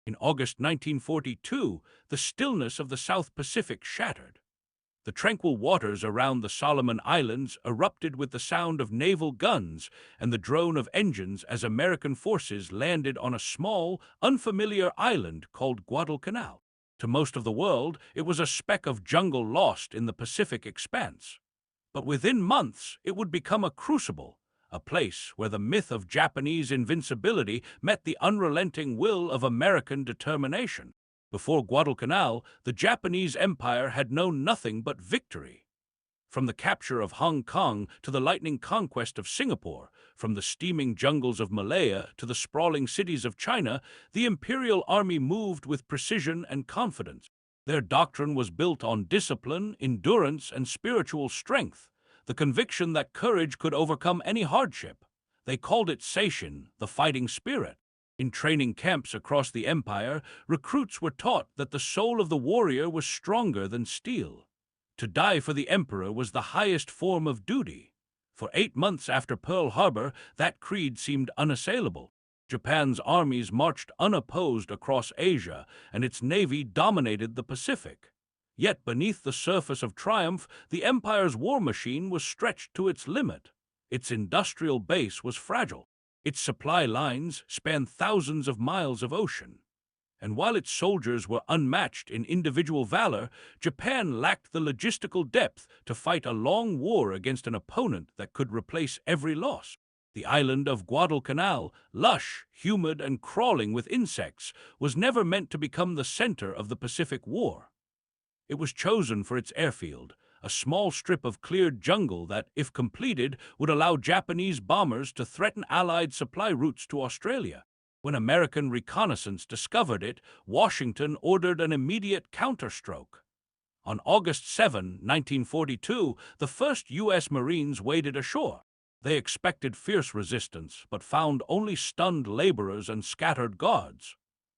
In August 1942, the stillness of the South Pacific shattered. The tranquil waters around the Solomon Islands erupted with the sound of naval guns and the drone of engines as American forces landed on a small, unfamiliar island called Guadalcanal. To most of the world, it was a speck of jungle lost in the Pacific expanse. But within months, it would become a crucible, a place where the myth of Japanese invincibility met the unrelenting will of American determination. Before Guadalcanal, the Japanese Empire had known nothing but victory. From the capture of Hong Kong to the lightning conquest of Singapore, from the steaming jungles of Malaya to the sprawling cities of China, the Imperial Army moved with precision and confidence. Their doctrine was built on discipline, endurance, and spiritual strength, the conviction that courage could overcome any hardship. They called it Seishin, the fighting spirit. In training camps across the empire, recruits were taught that the soul of the warrior was stronger than steel. To die for the emperor was the highest form of duty. For 8 months after Pearl Harbor, that creed seemed unassailable. Japan's armies marched unopposed across Asia, and its navy dominated the Pacific. Yet beneath the surface of triumph, the empire's war machine was stretched to its limit. Its industrial base was fragile. Its supply lines spanned thousands of miles of ocean. And while its soldiers were unmatched in individual valor, Japan lacked the logistical depth to fight a long war against an opponent that could replace every loss. The island of Guadalcanal, lush, humid, and crawling with insects, was never meant to become the center of the Pacific War. It was chosen for its airfield, a small strip of cleared jungle that, if completed, would allow Japanese bombers to threaten Allied supply routes to Australia. When American reconnaissance discovered it, Washington ordered an immediate counterstroke. On August 7, 1942, the first U.S. Marines waded ashore. They expected fierce resistance, but found only stunned laborers and scattered guards.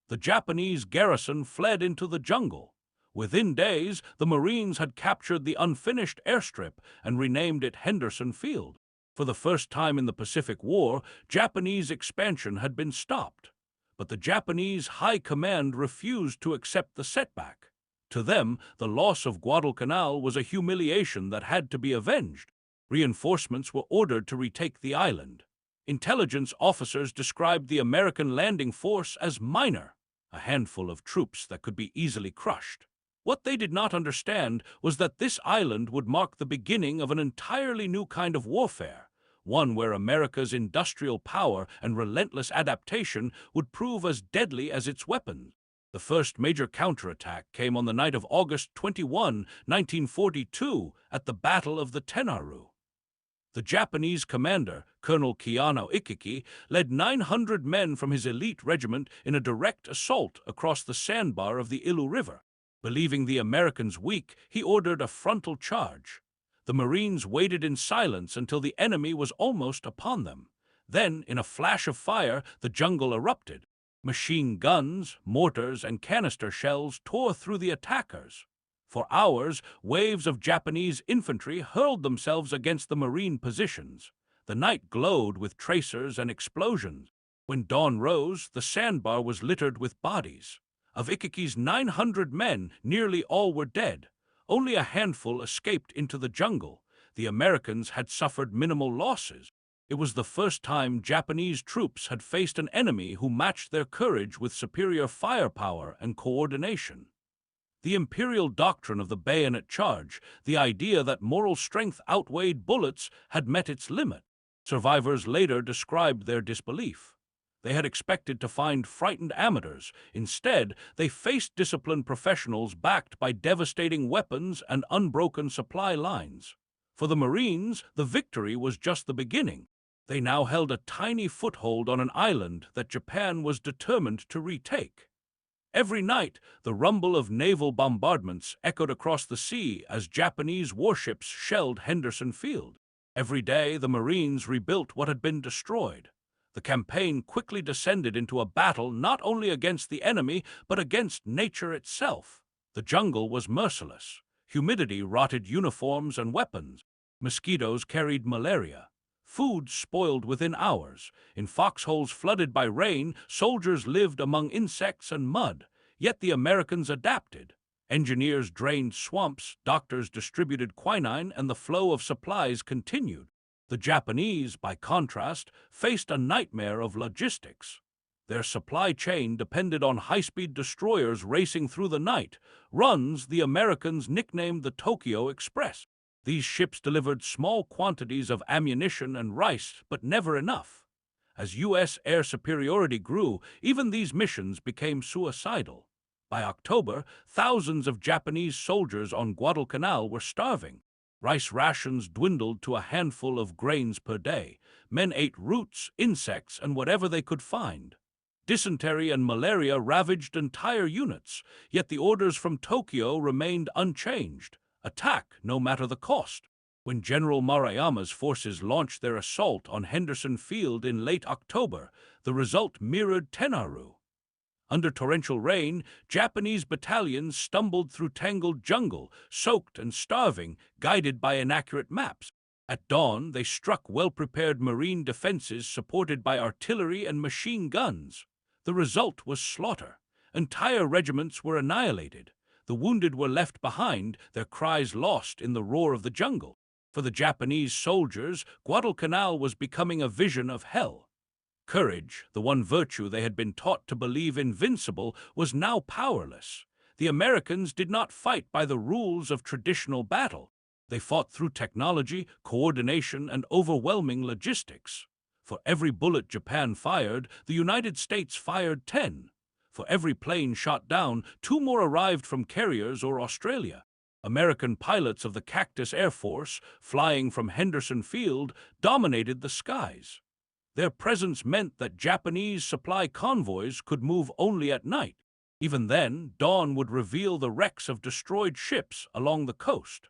The Japanese garrison fled into the jungle. Within days, the Marines had captured the unfinished airstrip and renamed it Henderson Field. For the first time in the Pacific War, Japanese expansion had been stopped. But the Japanese High Command refused to accept the setback. To them, the loss of Guadalcanal was a humiliation that had to be avenged. Reinforcements were ordered to retake the island. Intelligence officers described the American landing force as minor, a handful of troops that could be easily crushed. What they did not understand was that this island would mark the beginning of an entirely new kind of warfare, one where America's industrial power and relentless adaptation would prove as deadly as its weapons. The first major counterattack came on the night of August 21, 1942, at the Battle of the Tenaru. The Japanese commander, Colonel Keano Ikiki, led 900 men from his elite regiment in a direct assault across the sandbar of the Tenaru River. Believing the Americans weak, he ordered a frontal charge. The Marines waited in silence until the enemy was almost upon them. Then, in a flash of fire, the jungle erupted. Machine guns, mortars, and canister shells tore through the attackers. For hours, waves of Japanese infantry hurled themselves against the Marine positions. The night glowed with tracers and explosions. When dawn rose, the sandbar was littered with bodies. Of Ikiki's 900 men, nearly all were dead. Only a handful escaped into the jungle. The Americans had suffered minimal losses. It was the first time Japanese troops had faced an enemy who matched their courage with superior firepower and coordination. The imperial doctrine of the bayonet charge, the idea that moral strength outweighed bullets, had met its limit. Survivors later described their disbelief. They had expected to find frightened amateurs. Instead, they faced disciplined professionals backed by devastating weapons and unbroken supply lines. For the Marines, the victory was just the beginning. They now held a tiny foothold on an island that Japan was determined to retake. Every night, the rumble of naval bombardments echoed across the sea as Japanese warships shelled Henderson Field. Every day, the Marines rebuilt what had been destroyed. The campaign quickly descended into a battle not only against the enemy, but against nature itself. The jungle was merciless. Humidity rotted uniforms and weapons. Mosquitoes carried malaria. Food spoiled within hours. In foxholes flooded by rain, soldiers lived among insects and mud. Yet the Americans adapted. Engineers drained swamps, doctors distributed quinine, and the flow of supplies continued. The Japanese, by contrast, faced a nightmare of logistics. Their supply chain depended on high-speed destroyers racing through the night, runs the Americans nicknamed the Tokyo Express. These ships delivered small quantities of ammunition and rice, but never enough. As U.S. air superiority grew, even these missions became suicidal. By October, thousands of Japanese soldiers on Guadalcanal were starving. Rice rations dwindled to a handful of grains per day. Men ate roots, insects, and whatever they could find. Dysentery and malaria ravaged entire units, yet the orders from Tokyo remained unchanged. Attack, no matter the cost. When General Maruyama's forces launched their assault on Henderson Field in late October, the result mirrored Tenaru. Under torrential rain, Japanese battalions stumbled through tangled jungle, soaked and starving, guided by inaccurate maps. At dawn, they struck well-prepared marine defenses supported by artillery and machine guns. The result was slaughter. Entire regiments were annihilated. The wounded were left behind, their cries lost in the roar of the jungle. For the Japanese soldiers, Guadalcanal was becoming a vision of hell. Courage, the one virtue they had been taught to believe invincible, was now powerless. The Americans did not fight by the rules of traditional battle. They fought through technology, coordination, and overwhelming logistics. For every bullet Japan fired, the United States fired 10. For every plane shot down, 2 more arrived from carriers or Australia. American pilots of the Cactus Air Force, flying from Henderson Field, dominated the skies. Their presence meant that Japanese supply convoys could move only at night. Even then, dawn would reveal the wrecks of destroyed ships along the coast.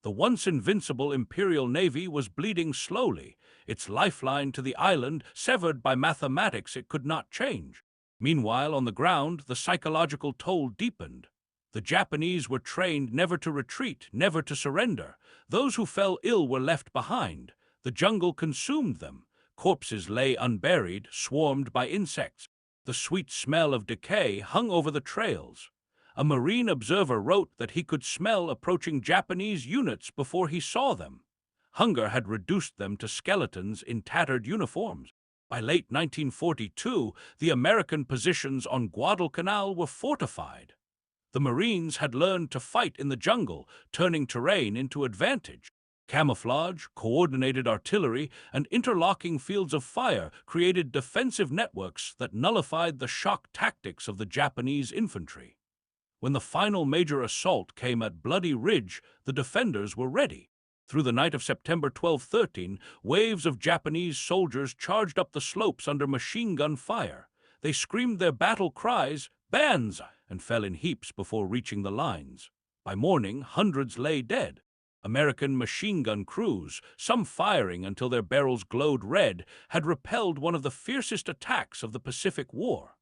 The once invincible Imperial Navy was bleeding slowly, its lifeline to the island severed by mathematics it could not change. Meanwhile, on the ground, the psychological toll deepened. The Japanese were trained never to retreat, never to surrender. Those who fell ill were left behind. The jungle consumed them. Corpses lay unburied, swarmed by insects. The sweet smell of decay hung over the trails. A marine observer wrote that he could smell approaching Japanese units before he saw them. Hunger had reduced them to skeletons in tattered uniforms. By late 1942, the American positions on Guadalcanal were fortified. The Marines had learned to fight in the jungle, turning terrain into advantage. Camouflage, coordinated artillery, and interlocking fields of fire created defensive networks that nullified the shock tactics of the Japanese infantry. When the final major assault came at Bloody Ridge, the defenders were ready. Through the night of September 12-13, waves of Japanese soldiers charged up the slopes under machine gun fire. They screamed their battle cries, "Banzai!" and fell in heaps before reaching the lines. By morning, hundreds lay dead. American machine gun crews, some firing until their barrels glowed red, had repelled one of the fiercest attacks of the Pacific War.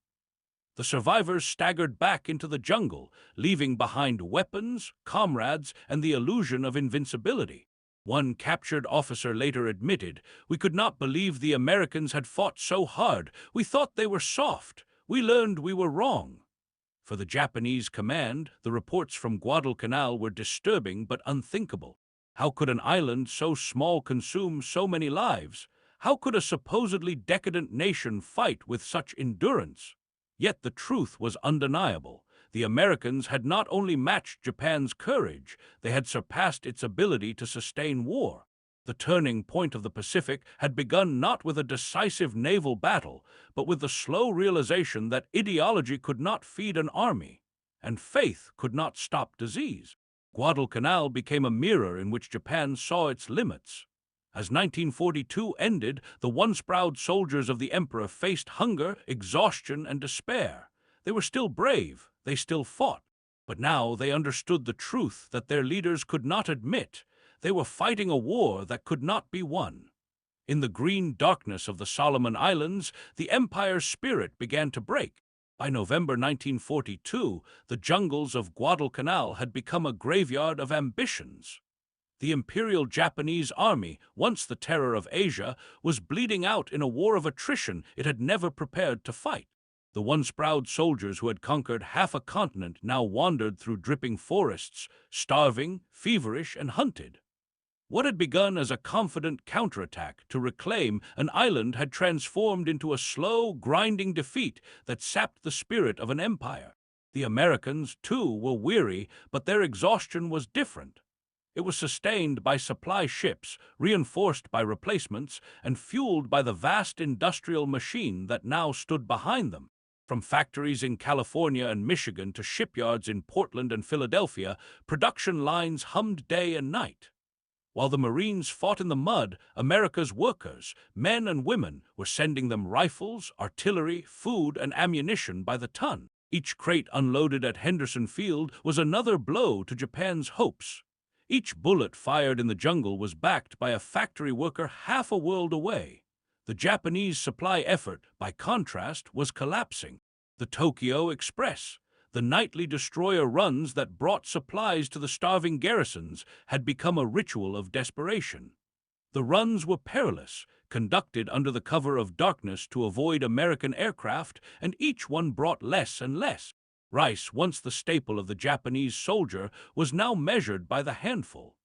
The survivors staggered back into the jungle, leaving behind weapons, comrades, and the illusion of invincibility. One captured officer later admitted, "We could not believe the Americans had fought so hard. We thought they were soft. We learned we were wrong." For the Japanese command, the reports from Guadalcanal were disturbing but unthinkable. How could an island so small consume so many lives? How could a supposedly decadent nation fight with such endurance? Yet the truth was undeniable. The Americans had not only matched Japan's courage, they had surpassed its ability to sustain war. The turning point of the Pacific had begun not with a decisive naval battle, but with the slow realization that ideology could not feed an army, and faith could not stop disease. Guadalcanal became a mirror in which Japan saw its limits. As 1942 ended, the once proud soldiers of the Emperor faced hunger, exhaustion, and despair. They were still brave, they still fought, but now they understood the truth that their leaders could not admit. They were fighting a war that could not be won. In the green darkness of the Solomon Islands, the empire's spirit began to break. By November 1942, the jungles of Guadalcanal had become a graveyard of ambitions. The Imperial Japanese Army, once the terror of Asia, was bleeding out in a war of attrition it had never prepared to fight. The once proud soldiers who had conquered half a continent now wandered through dripping forests, starving, feverish, and hunted. What had begun as a confident counterattack to reclaim an island had transformed into a slow, grinding defeat that sapped the spirit of an empire. The Americans, too, were weary, but their exhaustion was different. It was sustained by supply ships, reinforced by replacements, and fueled by the vast industrial machine that now stood behind them. From factories in California and Michigan to shipyards in Portland and Philadelphia, production lines hummed day and night. While the Marines fought in the mud, America's workers, men and women, were sending them rifles, artillery, food, and ammunition by the ton. Each crate unloaded at Henderson Field was another blow to Japan's hopes. Each bullet fired in the jungle was backed by a factory worker half a world away. The Japanese supply effort, by contrast, was collapsing. The Tokyo Express, the nightly destroyer runs that brought supplies to the starving garrisons, had become a ritual of desperation. The runs were perilous, conducted under the cover of darkness to avoid American aircraft, and each one brought less and less. Rice, once the staple of the Japanese soldier, was now measured by the handful.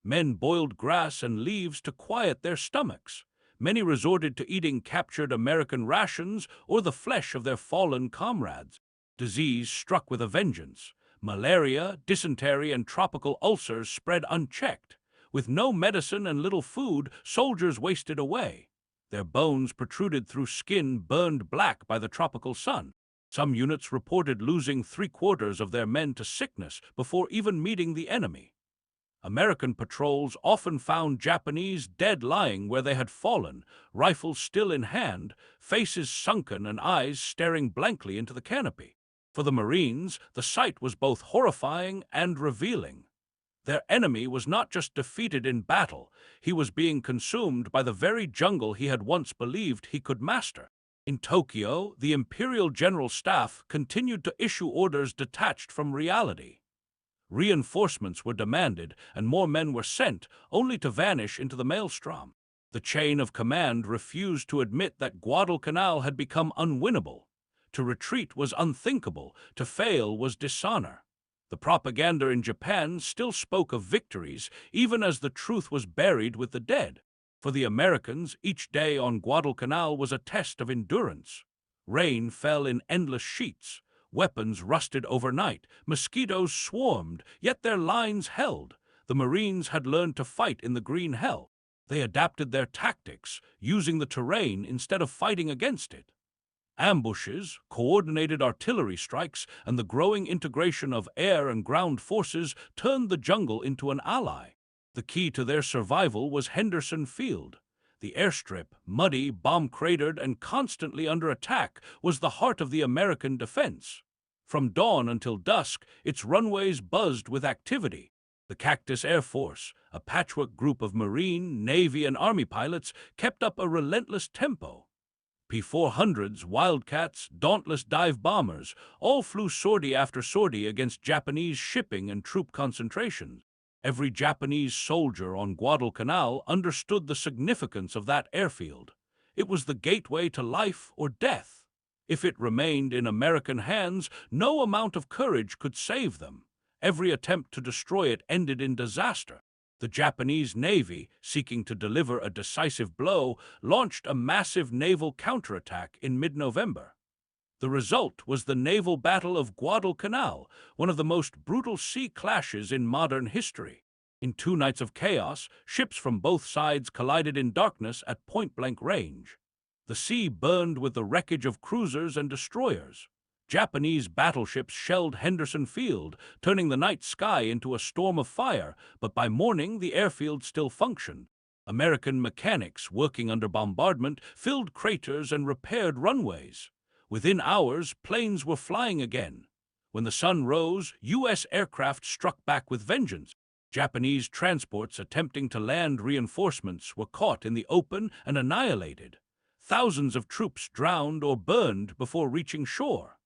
Men boiled grass and leaves to quiet their stomachs. Many resorted to eating captured American rations or the flesh of their fallen comrades. Disease struck with a vengeance. Malaria, dysentery, and tropical ulcers spread unchecked. With no medicine and little food, soldiers wasted away. Their bones protruded through skin burned black by the tropical sun. Some units reported losing 3/4 of their men to sickness before even meeting the enemy. American patrols often found Japanese dead lying where they had fallen, rifles still in hand, faces sunken and eyes staring blankly into the canopy. For the Marines, the sight was both horrifying and revealing. Their enemy was not just defeated in battle, he was being consumed by the very jungle he had once believed he could master. In Tokyo, the Imperial General Staff continued to issue orders detached from reality. Reinforcements were demanded, and more men were sent, only to vanish into the maelstrom. The chain of command refused to admit that Guadalcanal had become unwinnable. To retreat was unthinkable, to fail was dishonor. The propaganda in Japan still spoke of victories, even as the truth was buried with the dead. For the Americans, each day on Guadalcanal was a test of endurance. Rain fell in endless sheets. Weapons rusted overnight. Mosquitoes swarmed, yet their lines held. The Marines had learned to fight in the green hell. They adapted their tactics, using the terrain instead of fighting against it. Ambushes, coordinated artillery strikes, and the growing integration of air and ground forces turned the jungle into an ally. The key to their survival was Henderson Field. The airstrip, muddy, bomb-cratered, and constantly under attack, was the heart of the American defense. From dawn until dusk, its runways buzzed with activity. The Cactus Air Force, a patchwork group of Marine, Navy, and Army pilots, kept up a relentless tempo. P-400s, Wildcats, dauntless dive bombers, all flew sortie after sortie against Japanese shipping and troop concentrations. Every Japanese soldier on Guadalcanal understood the significance of that airfield. It was the gateway to life or death. If it remained in American hands, no amount of courage could save them. Every attempt to destroy it ended in disaster. The Japanese Navy, seeking to deliver a decisive blow, launched a massive naval counterattack in mid-November. The result was the naval battle of Guadalcanal, one of the most brutal sea clashes in modern history. In 2 nights of chaos, ships from both sides collided in darkness at point-blank range. The sea burned with the wreckage of cruisers and destroyers. Japanese battleships shelled Henderson Field, turning the night sky into a storm of fire, but by morning the airfield still functioned. American mechanics, working under bombardment, filled craters and repaired runways. Within hours, planes were flying again. When the sun rose, U.S. aircraft struck back with vengeance. Japanese transports attempting to land reinforcements were caught in the open and annihilated. Thousands of troops drowned or burned before reaching shore.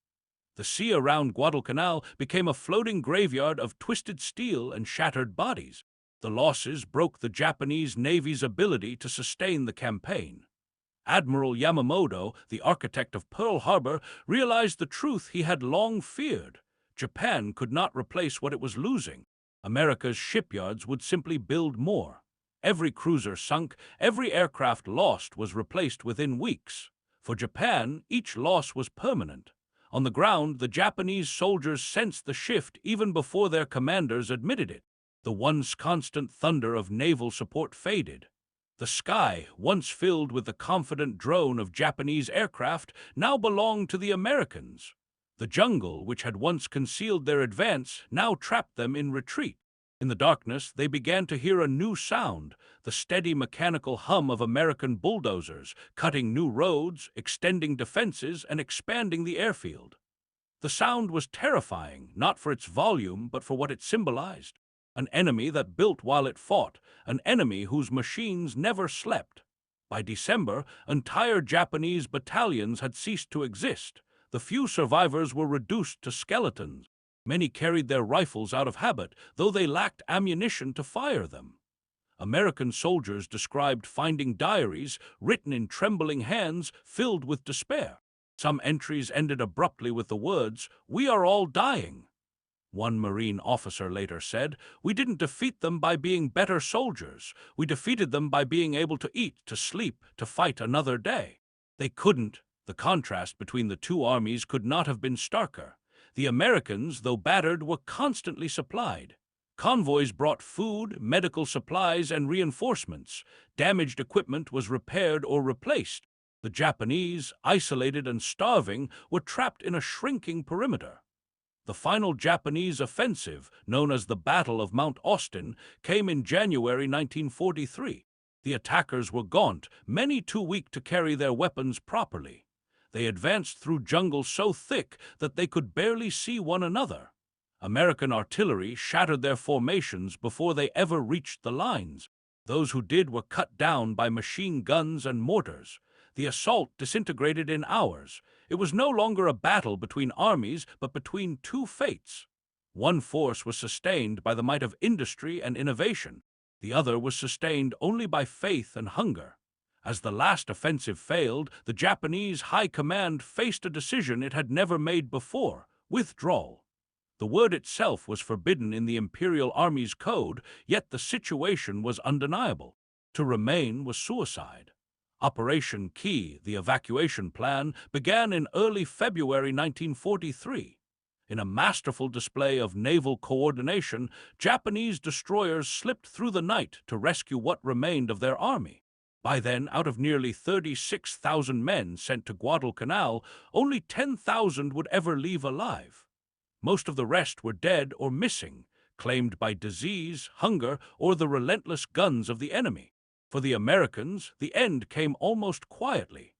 The sea around Guadalcanal became a floating graveyard of twisted steel and shattered bodies. The losses broke the Japanese Navy's ability to sustain the campaign. Admiral Yamamoto, the architect of Pearl Harbor, realized the truth he had long feared. Japan could not replace what it was losing. America's shipyards would simply build more. Every cruiser sunk, every aircraft lost was replaced within weeks. For Japan, each loss was permanent. On the ground, the Japanese soldiers sensed the shift even before their commanders admitted it. The once constant thunder of naval support faded. The sky, once filled with the confident drone of Japanese aircraft, now belonged to the Americans. The jungle, which had once concealed their advance, now trapped them in retreat. In the darkness, they began to hear a new sound, the steady mechanical hum of American bulldozers, cutting new roads, extending defenses, and expanding the airfield. The sound was terrifying, not for its volume, but for what it symbolized. An enemy that built while it fought, an enemy whose machines never slept. By December, entire Japanese battalions had ceased to exist. The few survivors were reduced to skeletons. Many carried their rifles out of habit, though they lacked ammunition to fire them. American soldiers described finding diaries, written in trembling hands, filled with despair. Some entries ended abruptly with the words, "We are all dying." One Marine officer later said, "We didn't defeat them by being better soldiers. We defeated them by being able to eat, to sleep, to fight another day." They couldn't. The contrast between the two armies could not have been starker. The Americans, though battered, were constantly supplied. Convoys brought food, medical supplies, and reinforcements. Damaged equipment was repaired or replaced. The Japanese, isolated and starving, were trapped in a shrinking perimeter. The final Japanese offensive, known as the Battle of Mount Austin, came in January 1943. The attackers were gaunt, many too weak to carry their weapons properly. They advanced through jungle so thick that they could barely see one another. American artillery shattered their formations before they ever reached the lines. Those who did were cut down by machine guns and mortars. The assault disintegrated in hours. It was no longer a battle between armies, but between two fates. One force was sustained by the might of industry and innovation. The other was sustained only by faith and hunger. As the last offensive failed, the Japanese high command faced a decision it had never made before: withdrawal. The word itself was forbidden in the Imperial Army's code, yet the situation was undeniable. To remain was suicide. Operation Key, the evacuation plan, began in early February 1943. In a masterful display of naval coordination, Japanese destroyers slipped through the night to rescue what remained of their army. By then, out of nearly 36,000 men sent to Guadalcanal, only 10,000 would ever leave alive. Most of the rest were dead or missing, claimed by disease, hunger, or the relentless guns of the enemy. For the Americans, the end came almost quietly.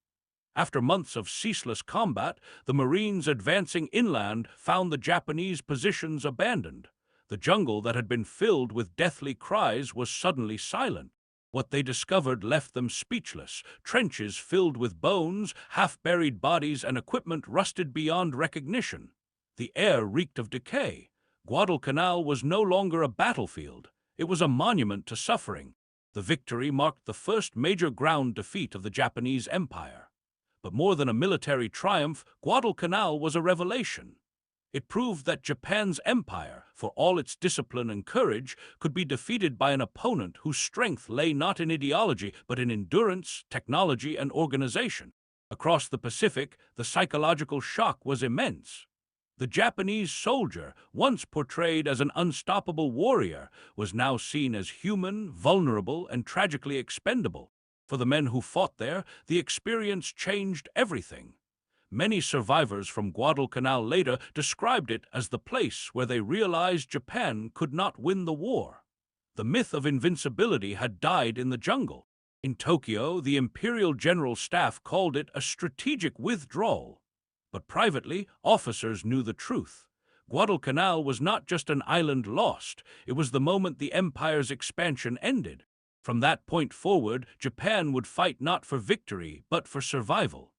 After months of ceaseless combat, the Marines advancing inland found the Japanese positions abandoned. The jungle that had been filled with deathly cries was suddenly silent. What they discovered left them speechless: trenches filled with bones, half-buried bodies, and equipment rusted beyond recognition. The air reeked of decay. Guadalcanal was no longer a battlefield. It was a monument to suffering. The victory marked the first major ground defeat of the Japanese Empire. But more than a military triumph, Guadalcanal was a revelation. It proved that Japan's empire, for all its discipline and courage, could be defeated by an opponent whose strength lay not in ideology, but in endurance, technology, and organization. Across the Pacific, the psychological shock was immense. The Japanese soldier, once portrayed as an unstoppable warrior, was now seen as human, vulnerable, and tragically expendable. For the men who fought there, the experience changed everything. Many survivors from Guadalcanal later described it as the place where they realized Japan could not win the war. The myth of invincibility had died in the jungle. In Tokyo, the Imperial General Staff called it a strategic withdrawal. But privately, officers knew the truth. Guadalcanal was not just an island lost, it was the moment the empire's expansion ended. From that point forward, Japan would fight not for victory, but for survival.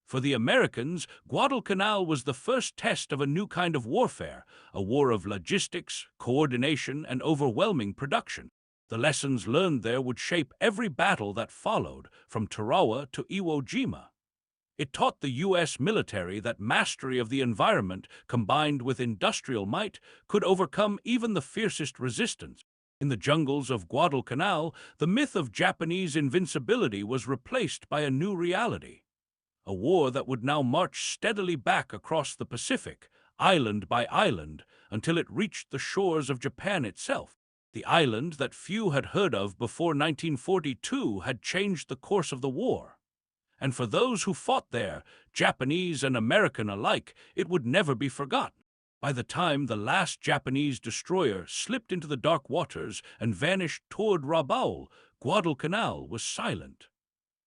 For the Americans, Guadalcanal was the first test of a new kind of warfare, a war of logistics, coordination, and overwhelming production. The lessons learned there would shape every battle that followed, from Tarawa to Iwo Jima. It taught the U.S. military that mastery of the environment, combined with industrial might, could overcome even the fiercest resistance. In the jungles of Guadalcanal, the myth of Japanese invincibility was replaced by a new reality. A war that would now march steadily back across the Pacific, island by island, until it reached the shores of Japan itself. The island that few had heard of before 1942 had changed the course of the war. And for those who fought there, Japanese and American alike, it would never be forgotten. By the time the last Japanese destroyer slipped into the dark waters and vanished toward Rabaul, Guadalcanal was silent.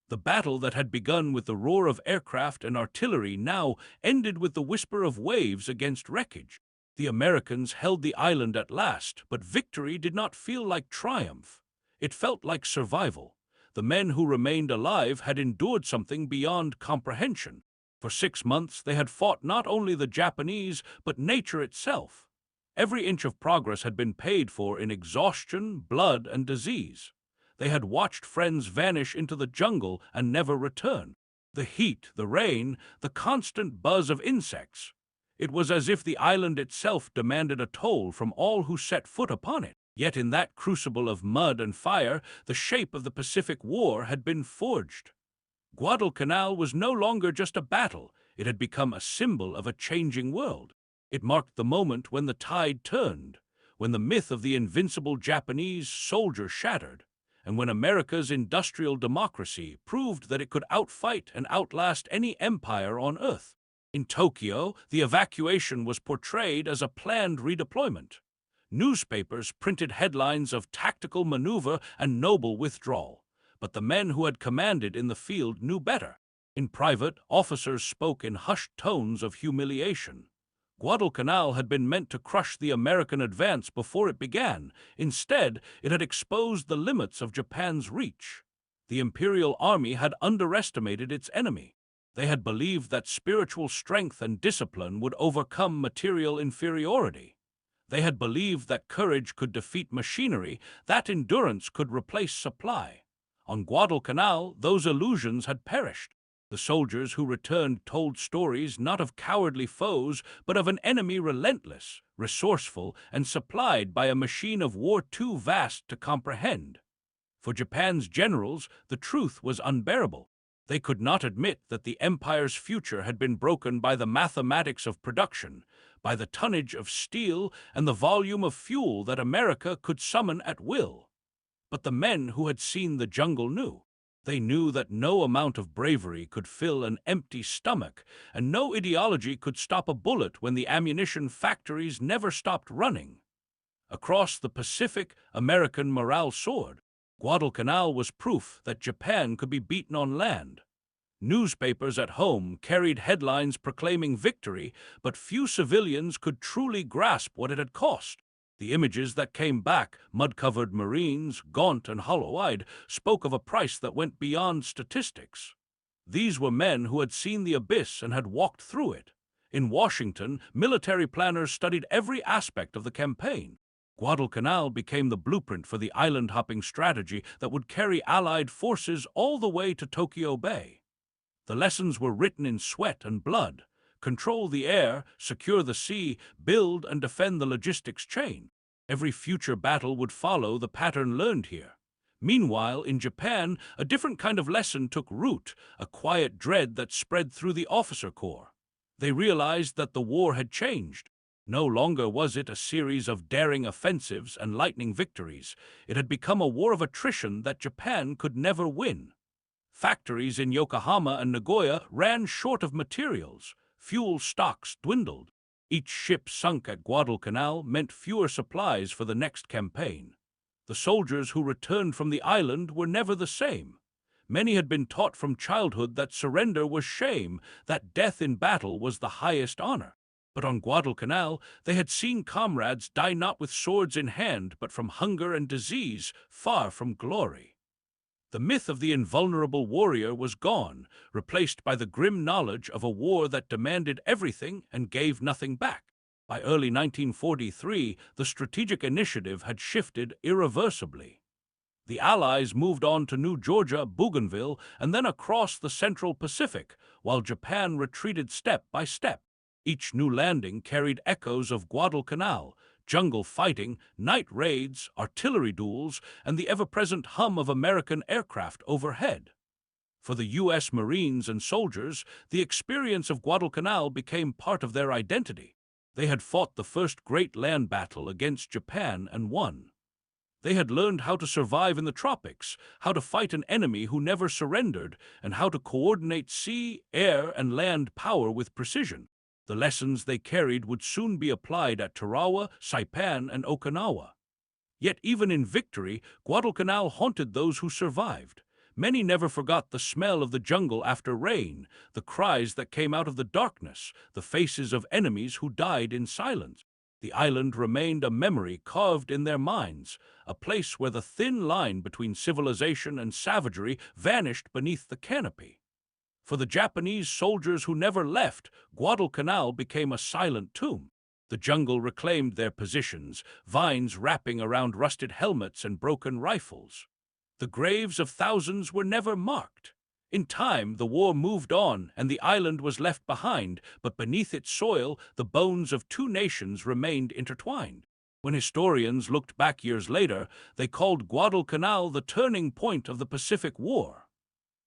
The battle that had begun with the roar of aircraft and artillery now ended with the whisper of waves against wreckage. The Americans held the island at last, but victory did not feel like triumph. It felt like survival. The men who remained alive had endured something beyond comprehension. For 6 months they had fought not only the Japanese, but nature itself. Every inch of progress had been paid for in exhaustion, blood, and disease. They had watched friends vanish into the jungle and never return. The heat, the rain, the constant buzz of insects. It was as if the island itself demanded a toll from all who set foot upon it. Yet in that crucible of mud and fire, the shape of the Pacific War had been forged. Guadalcanal was no longer just a battle, it had become a symbol of a changing world. It marked the moment when the tide turned, when the myth of the invincible Japanese soldier shattered, and when America's industrial democracy proved that it could outfight and outlast any empire on Earth. In Tokyo, the evacuation was portrayed as a planned redeployment. Newspapers printed headlines of tactical maneuver and noble withdrawal, but the men who had commanded in the field knew better. In private, officers spoke in hushed tones of humiliation. Guadalcanal had been meant to crush the American advance before it began. Instead, it had exposed the limits of Japan's reach. The Imperial Army had underestimated its enemy. They had believed that spiritual strength and discipline would overcome material inferiority. They had believed that courage could defeat machinery, that endurance could replace supply. On Guadalcanal, those illusions had perished. The soldiers who returned told stories not of cowardly foes, but of an enemy relentless, resourceful, and supplied by a machine of war too vast to comprehend. For Japan's generals, the truth was unbearable. They could not admit that the empire's future had been broken by the mathematics of production, by the tonnage of steel and the volume of fuel that America could summon at will. But the men who had seen the jungle knew. They knew that no amount of bravery could fill an empty stomach, and no ideology could stop a bullet when the ammunition factories never stopped running. Across the Pacific, American morale soared. Guadalcanal was proof that Japan could be beaten on land. Newspapers at home carried headlines proclaiming victory, but few civilians could truly grasp what it had cost. The images that came back, mud-covered Marines, gaunt and hollow-eyed, spoke of a price that went beyond statistics. These were men who had seen the abyss and had walked through it. In Washington, military planners studied every aspect of the campaign. Guadalcanal became the blueprint for the island-hopping strategy that would carry Allied forces all the way to Tokyo Bay. The lessons were written in sweat and blood. Control the air, secure the sea, build and defend the logistics chain. Every future battle would follow the pattern learned here. Meanwhile, in Japan, a different kind of lesson took root, a quiet dread that spread through the officer corps. They realized that the war had changed. No longer was it a series of daring offensives and lightning victories. It had become a war of attrition that Japan could never win. Factories in Yokohama and Nagoya ran short of materials. Fuel stocks dwindled. Each ship sunk at Guadalcanal meant fewer supplies for the next campaign. The soldiers who returned from the island were never the same. Many had been taught from childhood that surrender was shame, that death in battle was the highest honor. But on Guadalcanal, they had seen comrades die not with swords in hand, but from hunger and disease, far from glory. The myth of the invulnerable warrior was gone, replaced by the grim knowledge of a war that demanded everything and gave nothing back. By early 1943, the strategic initiative had shifted irreversibly. The Allies moved on to New Georgia, Bougainville, and then across the central Pacific, while Japan retreated step by step. Each new landing carried echoes of Guadalcanal, jungle fighting, night raids, artillery duels, and the ever-present hum of American aircraft overhead. For the U.S. Marines and soldiers, the experience of Guadalcanal became part of their identity. They had fought the first great land battle against Japan and won. They had learned how to survive in the tropics, how to fight an enemy who never surrendered, and how to coordinate sea, air, and land power with precision. The lessons they carried would soon be applied at Tarawa, Saipan, and Okinawa. Yet even in victory, Guadalcanal haunted those who survived. Many never forgot the smell of the jungle after rain, the cries that came out of the darkness, the faces of enemies who died in silence. The island remained a memory carved in their minds, a place where the thin line between civilization and savagery vanished beneath the canopy. For the Japanese soldiers who never left, Guadalcanal became a silent tomb. The jungle reclaimed their positions, vines wrapping around rusted helmets and broken rifles. The graves of thousands were never marked. In time, the war moved on and the island was left behind, but beneath its soil, the bones of two nations remained intertwined. When historians looked back years later, they called Guadalcanal the turning point of the Pacific War.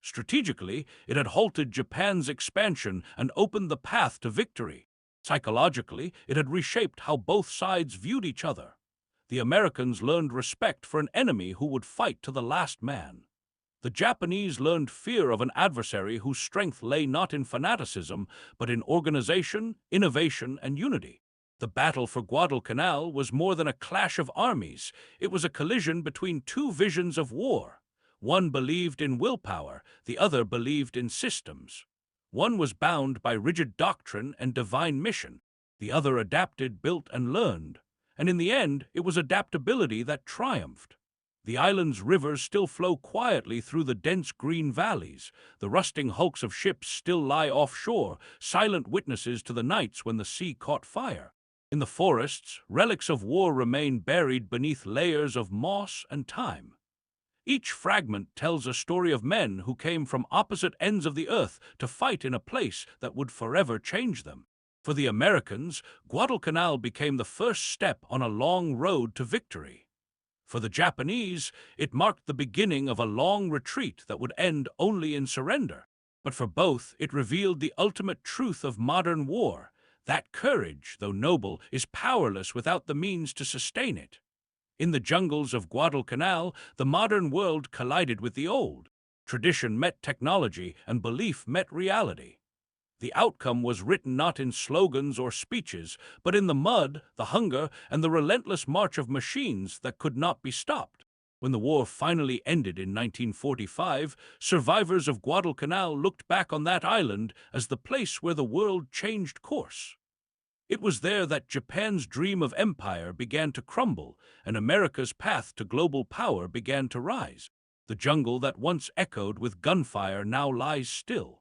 Strategically, it had halted Japan's expansion and opened the path to victory. Psychologically, it had reshaped how both sides viewed each other. The Americans learned respect for an enemy who would fight to the last man. The Japanese learned fear of an adversary whose strength lay not in fanaticism, but in organization, innovation, and unity. The battle for Guadalcanal was more than a clash of armies. It was a collision between two visions of war. One believed in willpower, the other believed in systems. One was bound by rigid doctrine and divine mission. The other adapted, built, and learned. And in the end, it was adaptability that triumphed. The island's rivers still flow quietly through the dense green valleys. The rusting hulks of ships still lie offshore, silent witnesses to the nights when the sea caught fire. In the forests, relics of war remain buried beneath layers of moss and time. Each fragment tells a story of men who came from opposite ends of the earth to fight in a place that would forever change them. For the Americans, Guadalcanal became the first step on a long road to victory. For the Japanese, it marked the beginning of a long retreat that would end only in surrender. But for both, it revealed the ultimate truth of modern war, that courage, though noble, is powerless without the means to sustain it. In the jungles of Guadalcanal, the modern world collided with the old. Tradition met technology, and belief met reality. The outcome was written not in slogans or speeches, but in the mud, the hunger, and the relentless march of machines that could not be stopped. When the war finally ended in 1945, survivors of Guadalcanal looked back on that island as the place where the world changed course. It was there that Japan's dream of empire began to crumble, and America's path to global power began to rise. The jungle that once echoed with gunfire now lies still.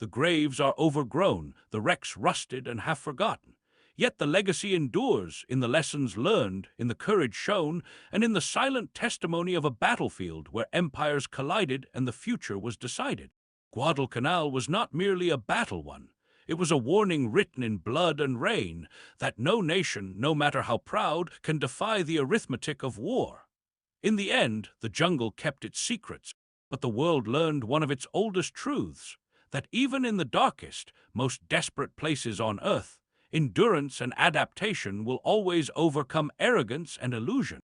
The graves are overgrown, the wrecks rusted and half forgotten. Yet the legacy endures in the lessons learned, in the courage shown, and in the silent testimony of a battlefield where empires collided and the future was decided. Guadalcanal was not merely a battle won. It was a warning written in blood and rain that no nation, no matter how proud, can defy the arithmetic of war. In the end, the jungle kept its secrets, but the world learned one of its oldest truths, that even in the darkest, most desperate places on Earth, endurance and adaptation will always overcome arrogance and illusion.